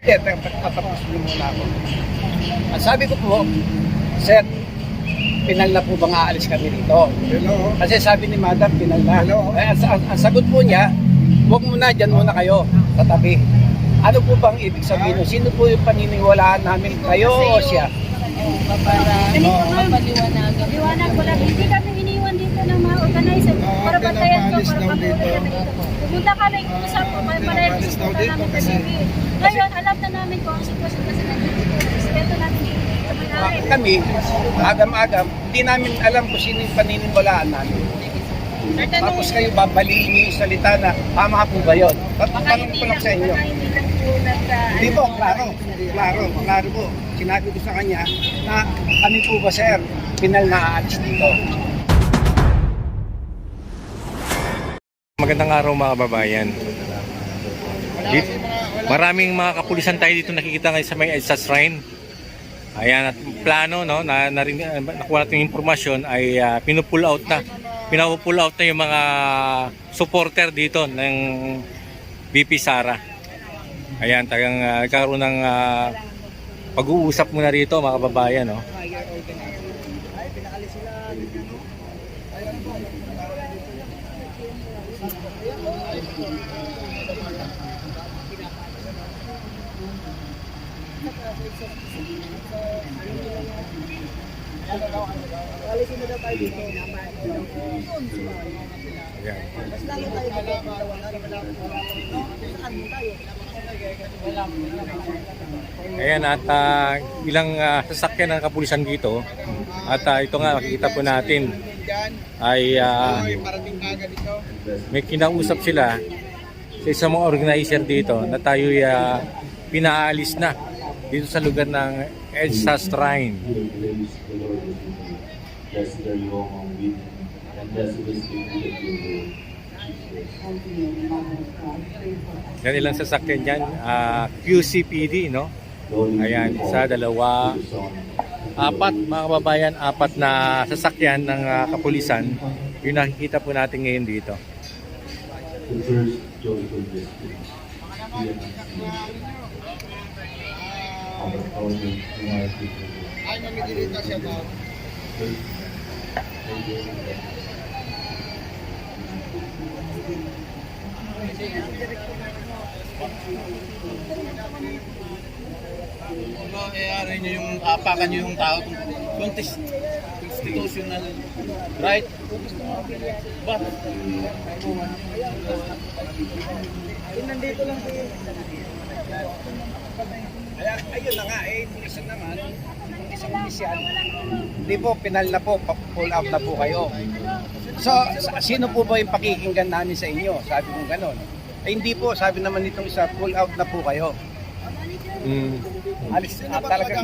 Patapos niyo muna ako. Ang sabi ko po, sir, pinal na po bang aalis kami dito? Hello. Kasi sabi ni madam, pinal na. Hello. Ang sagot po niya, huwag muna, dyan muna kayo, sa tabi. Ano po bang ibig sabihin? Sino po yung paniniwalaan namin? Kayo o siya? Liwanag ko lang, hindi kami iniwan dito ng mga organizer para bantayan ko, para pag-uwi kami dito. Pumunta kami, usap ko, may palayang pumunta namin kagabi. Ngayon, alam na namin kung ang sitwasyon kasi nandito. Respeto natin dito. Kami, agam-agam, hindi namin alam kung sino yung paniniwalaan namin. Tapos kayo babaliin niyo yung salita na tama po ba yun? Tanong ko lang sa inyo. Hindi po, klaro po. Sinabi ko sa kanya na kami po ba sir, pinal na aalis dito. Magandang araw mga kababayan. Maraming mga kapulisan tayo dito nakikita ngayon sa may EDSA Shrine. Ayan, at plano no, nakuha natin yung impormasyon ay pinupull out na yung mga supporter dito ng BP Sara. Ayan, tagang nagkaroon ng pag-uusap muna rito mga kababayan. No? Ayan, at ilang sasakyan ng kapulisan dito. At ito nga makikita po natin ay may kinausap sila sa isang mga organizer dito na tayo pinaalis na dito sa lugar ng EDSA Shrine. Yan ilang sasakyan dyan, QCPD, no? Ayan, isa, dalawa, apat mga kababayan, apat na sasakyan ng kapulisan yung nakikita po natin ngayon dito. Kaya nyo yung apakan nyo yung tao constitutional right but Nandito lang po. Ayun na nga, isa naman, isang opisyal. Hindi po, pinal na po, pull out na po kayo. So, sino po ba yung pakikinggan namin sa inyo? Sabi ko gano'n. Hindi po, sabi naman nitong isa, pull out na po kayo. Alis talaga.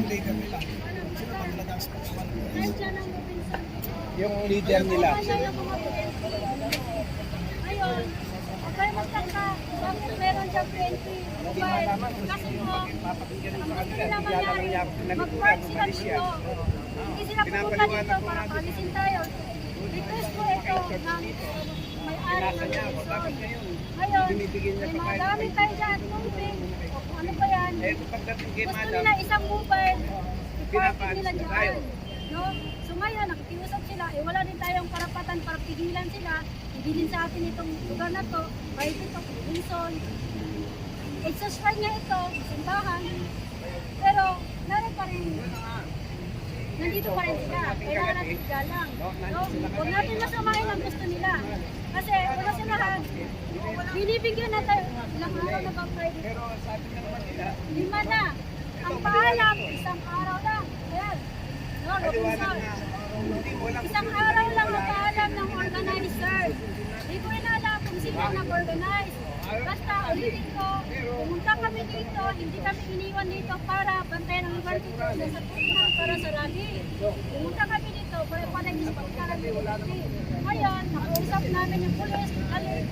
Yung leader nila. Ayun, okay, magtaka. Bakit meron siyang 20 mobile? Kasi po, ang gusto nila mangyari, mag-park sila dito. Hindi sila pupunta dito para palisin tayo. Request ko ito ng may-ari ng Luzon. Ngayon, may mga gamit tayo dyan, moving. O kung ano ba yan. Gusto nila isang mobile, i-parking nila dyan. No? So ngayon, nakikiusap sila, wala din tayong karapatan para pigilan sila. Ibilin sa atin itong lugar na to, kahit ito, Wilson. EDSA Shrine nga ito, simbahan. Pero, narin pa rin, nandito pa rin sila. Kailangan natin galang. No? Huwag natin masamahin ang gusto nila. Kasi, wala sa lahat, binibigyan na tayo, ilang araw na ba-apply dito? 5 na. Ang paalam, isang araw lang. Ayan. No, Robinson. Isang araw lang nagpaalam ng organizer. Hindi ko rin alam kung sino nag-organize. Basta ulitin ko, pumunta kami dito, hindi kami iniwan dito para bantayan ang lugar dito sa tunan para sa rally. Pumunta kami dito para panag-ispat ka kami dito. Ngayon, nakausap namin yung pulis,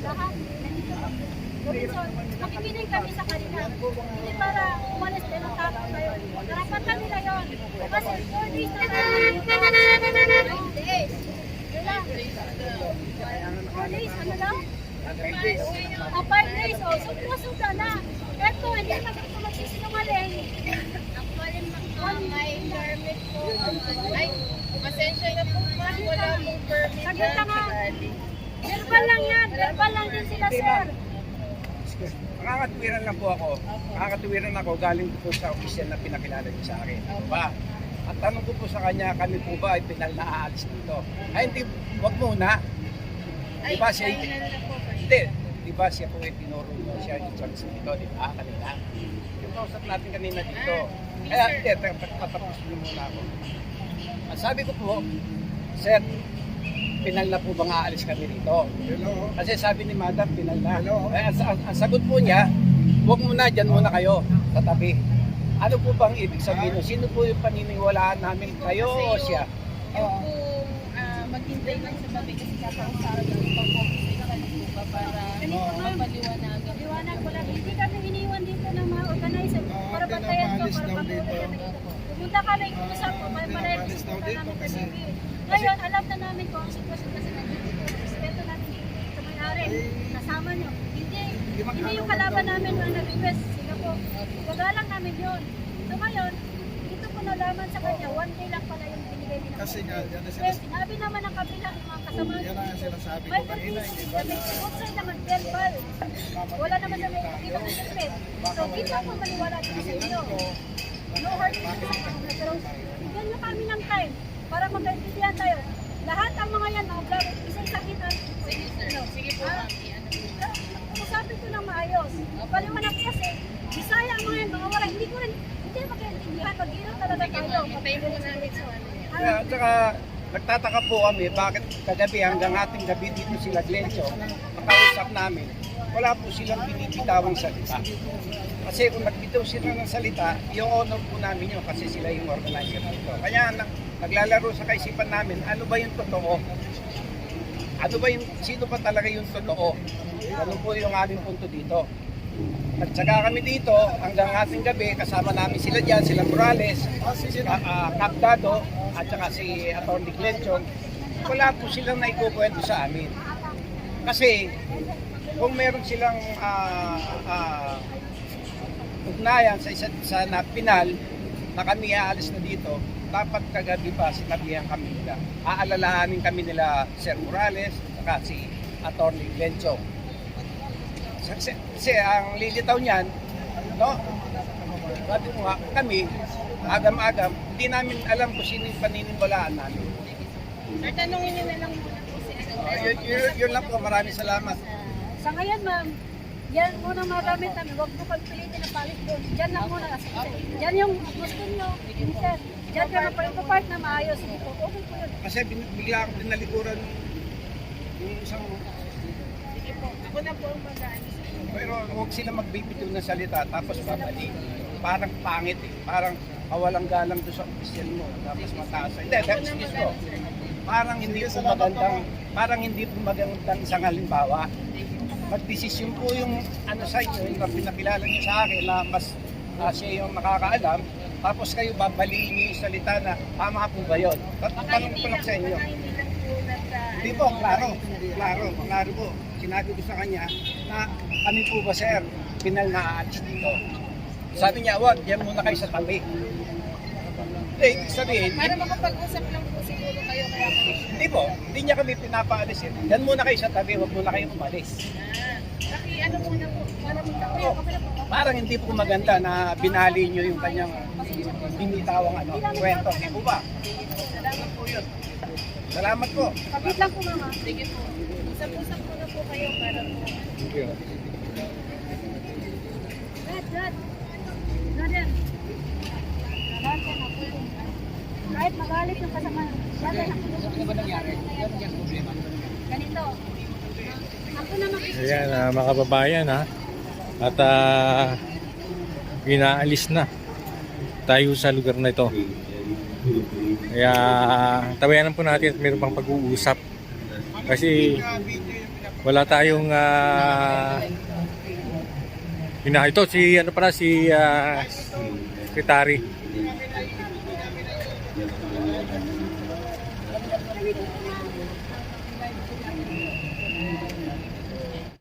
lahat, nandito kami. Robinson, makikinig kami sa kanila. Hindi para umalis din ang tapos tayo. Karapatan nila yun. Kasi 4 days na tayo. 4 days. Wala. 4 days, ano lang? 5 days. O, sobra-sobra na. Eto, hindi na ito magsisinungaling. Nakita nga. Verbal lang yan. Verbal lang din sila, sir. Nakakatuwiran lang po ako. Nakakatuwiran ako galing po sa opisyal na pinakilala niyo sa akin. Ba? At tanong ko po sa kanya, kami po ba ay pinal na aalis dito? Ay hindi, wag muna. Di ba siya, hindi. Di ba siya po ay tinuro mo siya yung chance dito, di ba? Kanina. Yung kausap natin kanina dito. Kaya hindi, patapos niyo muna ako. Ang sabi ko po, sir, pinal na po bang aalis kami rito? Kasi sabi ni Madam, pinal na. Kaya ang sagot po niya, huwag muna, dyan muna kayo, sa tabi. Ano po bang ibig sabihin? Sino po yung paniniwalaan namin? Kayo o siya? Yung maghintay lang sa tabi kasi kakausapin yung pag-office na kanina pa para mapaliwanagan. Liwanag ko lang. Hindi kami iniwan dito ng mga organizer. Para bantayan ko, para patuloy kami dito. Pumunta kami, usap ko, may palayag gusto namin kasi. Ngayon, alam na namin kung ang sitwasyon kasi nandito. Respeto natin sa may-ari. Kasama nyo. Hindi yung kalaban namin na nag-request. Sila po. Gagalang namin yun. So ngayon, dito ko nalaman sa kanya, 1 day lang pala yung binigay nila. Kasi nga, yan na Eh, sinabi naman ng kabila, yung mga kasama. yan ang sinasabi ko May kanina, purpose, hindi ba na outside naman, verbal. Wala naman na may ibang interpret. So, dito ako maniwala dito sa inyo. No hard feelings. Pero, bigyan nyo kami ng time para magkaintindihan tayo. Lahat ang mga yan, mga vlog, isang sakit at Sige po, mami. usapin ko ng maayos. Paliwanag kasi, Bisaya ang mga yan, mga wala. Hindi ko rin, hindi magkaintindihan. Mag-inom talaga tayo. Hintay mo namin sa Kaya, at saka, nagtataka po kami, bakit kagabi hanggang ating gabi dito sila Glencio, makausap namin, wala po silang binibitawang salita. Kasi kung nagbitaw sila ng salita, yung honor po namin yun kasi sila yung organizer dito. Kaya naglalaro sa kaisipan namin, ano ba yung totoo? Ano ba yung, sino pa talaga yung totoo? Ano po yung aming punto dito? At saka kami dito, hanggang ating gabi, kasama namin sila dyan, sila Morales, Capdado, at saka si Atty. Glencio. Wala po silang naikukwento sa amin. Kasi, kung meron silang ugnayan sa isa't isa na pinal, na kami aalis na dito, dapat kagabi pa sinabihan kami nila. Aalalahanin kami nila Sir Morales, saka si Atty. Glencio. Kasi ang lilitaw niyan, no? Sabi ko nga, kami, agam-agam, hindi namin alam kung sino yung paniniwalaan namin. Sir, tanongin niyo na lang muna po si Yun lang po, maraming salamat. Sa ngayon, ma'am, yan muna mga gamit namin. Huwag mo pagpilitin na palit doon. Diyan lang muna. Diyan yung gusto nyo. Sir, diyan ka magpapart na maayos. Dito. Okay po yun. Kasi bigla akong dinalikuran yung isang... Sige po, ako na po ang mag-ano. Pero huwag sila magbibitaw ng salita tapos babalik. Parang pangit eh. Parang kawalang galang doon sa opisyal mo. Tapos mataas. Hindi, excuse ko. Parang hindi po magandang isang halimbawa. Magdesisyon po yung ano sa inyo, yung pinakilala niyo sa akin na mas siya yung nakakaalam. Tapos kayo babaliin niyo yung salita na tama po ba yun? Tanong ko lang sa inyo. Hindi po, klaro po. Sinabi ko sa kanya na kami po ba sir, pinal na aalis dito. Sabi niya, wag, yan muna kayo sa tabi. Hindi, ibig sabihin, Para makapag-usap lang po siguro kayo kaya po. hindi po, hindi niya kami pinapaalis yun. Yan muna kayo sa tabi, wag muna kayo umalis. Ano muna po, para magkakuya ko pala po. Parang hindi po maganda na binali niyo yung kanyang binitawang kwento. Hindi po ba? Salamat po yun. Salamat po. Kapit lang po, mama. Sige po. Usap-usap muna po kayo para po. Dad. Dad. Lahat yan ako. Kahit magalit yung kasama. Dad, ano ba nangyari? Ganito. Ako naman. Ayan, mga kababayan ha. At inaalis na tayo sa lugar na ito. Kaya tawayanan po natin at mayroon pang pag-uusap. Kasi wala tayong ito si ano pala si Secretary